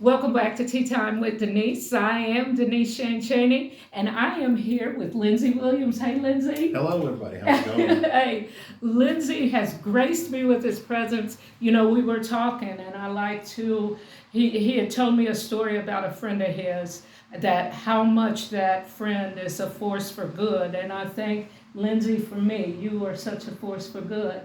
Welcome back to Tea Time with Denise. I am Denise Cheney, and I am here with Lindsey Williams. Hey, Lindsey. Hello, everybody. How's it going? Hey, Lindsey has graced me with his presence. You know, we were talking, and I like to. He had told me a story about a friend of his that how much that friend is a force for good, and I think Lindsey, for me, you are such a force for good.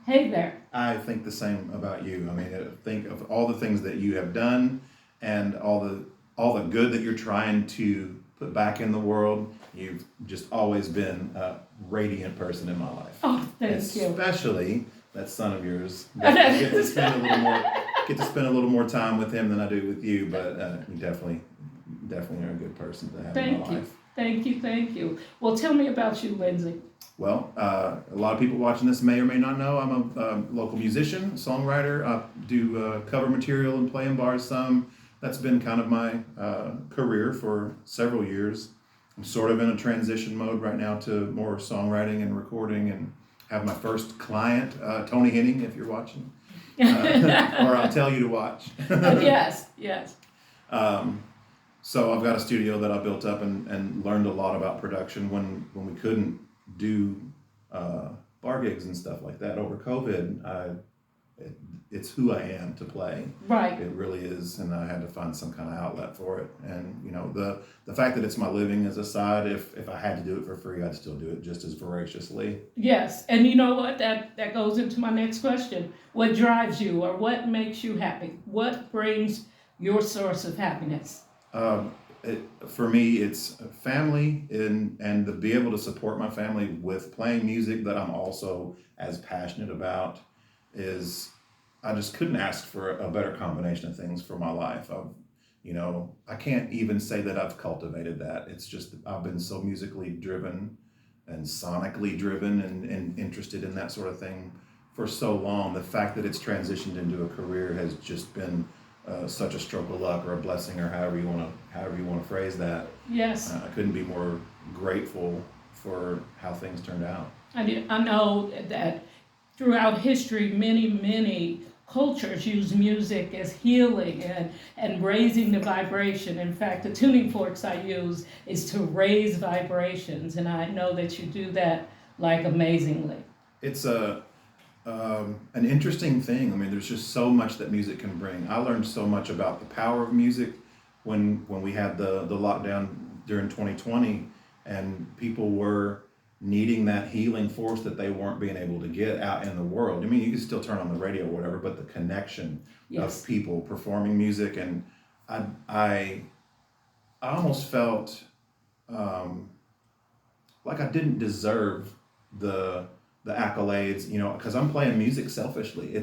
Hey there. I think the same about you. I mean, think of all the things that you have done and all the good that you're trying to put back in the world. You've just always been a radiant person in my life. Oh, thank you. Especially that son of yours. I get to spend a little more time with him than I do with you, but you definitely are a good person to have in my life. Thank you. Well, tell me about you, Lindsey. Well, a lot of people watching this may or may not know I'm a local musician, songwriter. I do cover material and play in bars some. That's been kind of my career for several years. I'm sort of in a transition mode right now to more songwriting and recording, and have my first client, Tony Henning, if you're watching, or I'll tell you to watch. Yes. So I've got a studio that I built up and learned a lot about production when we couldn't do bar gigs and stuff like that over COVID. It's who I am to play. Right. It really is, and I had to find some kind of outlet for it. And you know, the fact that it's my living as a side, if I had to do it for free, I'd still do it just as voraciously. Yes, and you know what? That goes into my next question. What drives you, or what makes you happy? What brings your source of happiness? For me, it's family and to be able to support my family with playing music that I'm also as passionate about is, I just couldn't ask for a better combination of things for my life. I can't even say that I've cultivated that. It's just, I've been so musically driven and sonically driven and interested in that sort of thing for so long. The fact that it's transitioned into a career has just been such a stroke of luck or a blessing, or however you want to phrase that. Yes. I couldn't be more grateful for how things turned out. I know that throughout history, many cultures use music as healing and raising the vibration. In fact, the tuning forks I use is to raise vibrations, and I know that you do that like amazingly. It's an interesting thing. I mean, there's just so much that music can bring. I learned so much about the power of music when we had the lockdown during 2020, and people were needing that healing force that they weren't being able to get out in the world. I mean, you can still turn on the radio or whatever, but the connection of people performing music, and I almost felt like I didn't deserve the accolades, because I'm playing music selfishly.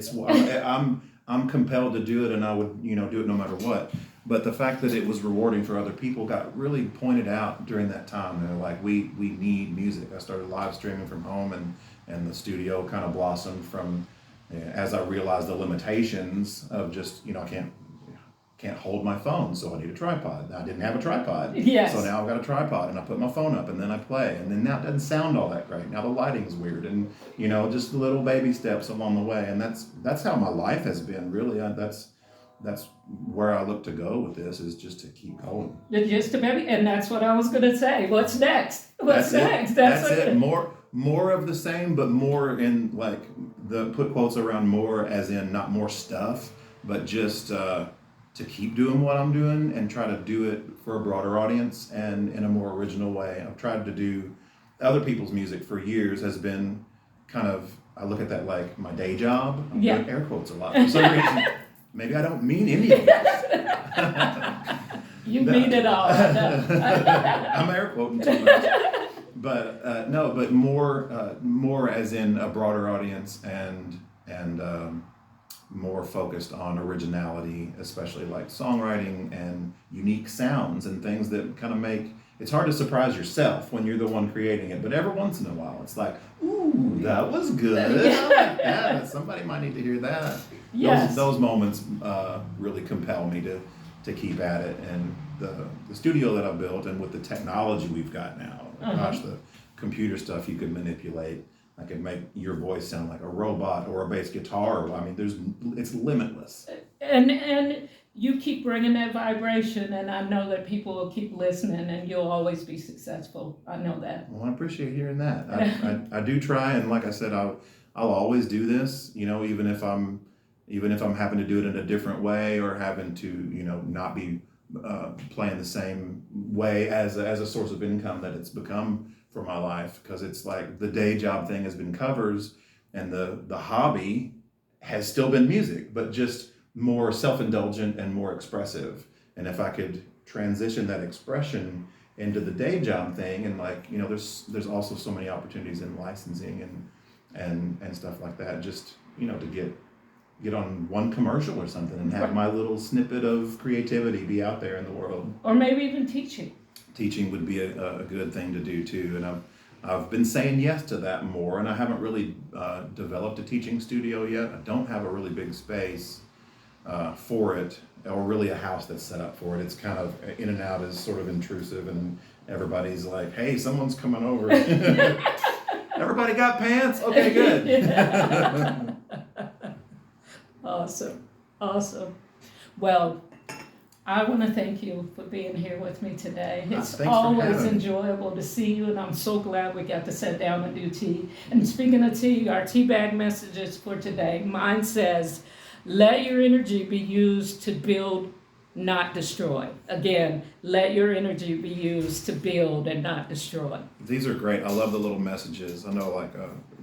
I'm compelled to do it, and I would do it no matter what. But the fact that it was rewarding for other people got really pointed out during that time. They're like, we need music. I started live streaming from home, and the studio kind of blossomed from as I realized the limitations of just I can't hold my phone, so I need a tripod. I didn't have a tripod. Yes. So now I've got a tripod, and I put my phone up, and then I play. And then now it doesn't sound all that great. Now the lighting's weird, and just little baby steps along the way. And that's how my life has been, really. That's where I look to go with this, is just to keep going. Just a baby, and that's what I was going to say. What's next? What's next? That's it. More of the same, but more in, like, the put quotes around more as in not more stuff, but just to keep doing what I'm doing and try to do it for a broader audience and in a more original way. I've tried to do other people's music for years, has been kind of, I look at that like my day job. I'm doing air quotes a lot for some reason. Maybe I don't mean any of this. You mean it all. I'm air quoting too much. But but more as in a broader audience and more focused on originality, especially like songwriting and unique sounds and things that kind of make it's hard to surprise yourself when you're the one creating it, but every once in a while it's like, ooh, that was good. I like that. Somebody might need to hear that. Yes. Those moments really compel me to keep at it. And the studio that I built, and with the technology we've got now, gosh, the computer stuff you could manipulate. I could make your voice sound like a robot or a bass guitar. I mean, it's limitless. And you keep bringing that vibration, and I know that people will keep listening, and you'll always be successful. I know that. Well, I appreciate hearing that. I do try, and like I said, I'll always do this. Even if I'm having to do it in a different way, or having to not be playing the same way as a source of income that it's become for my life, because it's like the day job thing has been covers, and the hobby has still been music, but just more self-indulgent and more expressive. And if I could transition that expression into the day job thing, and there's also so many opportunities in licensing and stuff like that, just to get on one commercial or something and have my little snippet of creativity be out there in the world. Or maybe even teaching. Teaching would be a good thing to do too, and I've been saying yes to that more, and I haven't really developed a teaching studio yet. I don't have a really big space for it, or really a house that's set up for it. It's kind of in and out is sort of intrusive, and everybody's like, "Hey, someone's coming over." Everybody got pants? Okay, good. Awesome. Well, I want to thank you for being here with me today. It's Thanks always for having me. enjoyable to see you, and I'm so glad we got to sit down and do tea. And speaking of tea, our tea bag messages for today, mine says, let your energy be used to build, not destroy. Again, let your energy be used to build and not destroy. These are great. I love the little messages. I know,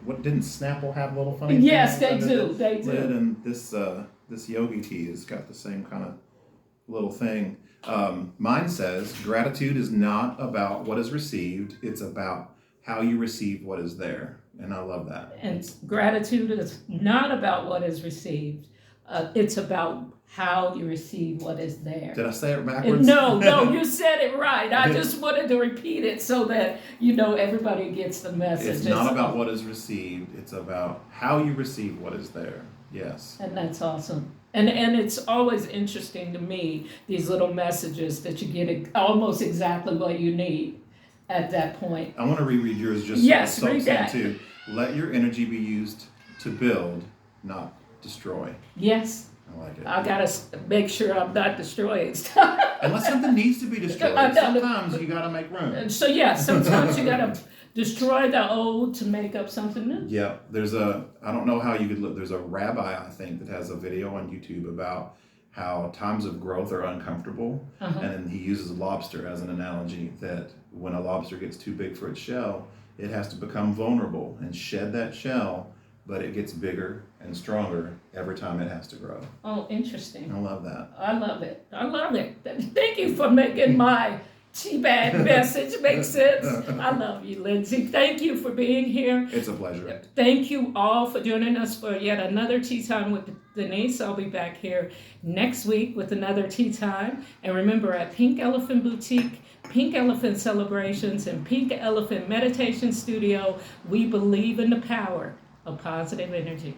what didn't Snapple have little funny Yes, things they under do. They the lid? do. And this yogi tea has got the same kind of little thing. Mine says, gratitude is not about what is received, it's about how you receive what is there. And I love that. And gratitude is not about what is received. It's about how you receive what is there. Did I say it backwards? No, you said it right. I just wanted to repeat it so that everybody gets the message. It's not about what is received, it's about how you receive what is there. Yes. And that's awesome. And it's always interesting to me, these little messages that you get almost exactly what you need at that point. I want to reread yours just Yes, so read that. too. Let your energy be used to build, not destroy. Yes. I like it. I got to make sure I'm not destroying stuff. Unless something needs to be destroyed. I know. Sometimes you got to make room. So yeah, sometimes you got to destroy the old to make up something new. Yeah, I don't know how you could look, there's a rabbi, I think, that has a video on YouTube about how times of growth are uncomfortable. Uh-huh. And then he uses a lobster as an analogy, that when a lobster gets too big for its shell, it has to become vulnerable and shed that shell, but it gets bigger and stronger every time it has to grow. Oh, interesting. I love that. I love it. Thank you for making my tea bag message make sense. I love you, Lindsey. Thank you for being here. It's a pleasure. Thank you all for joining us for yet another Tea Time with Denise. I'll be back here next week with another Tea Time. And remember, at Pink Elephant Boutique, Pink Elephant Celebrations, and Pink Elephant Meditation Studio, we believe in the power of positive energy.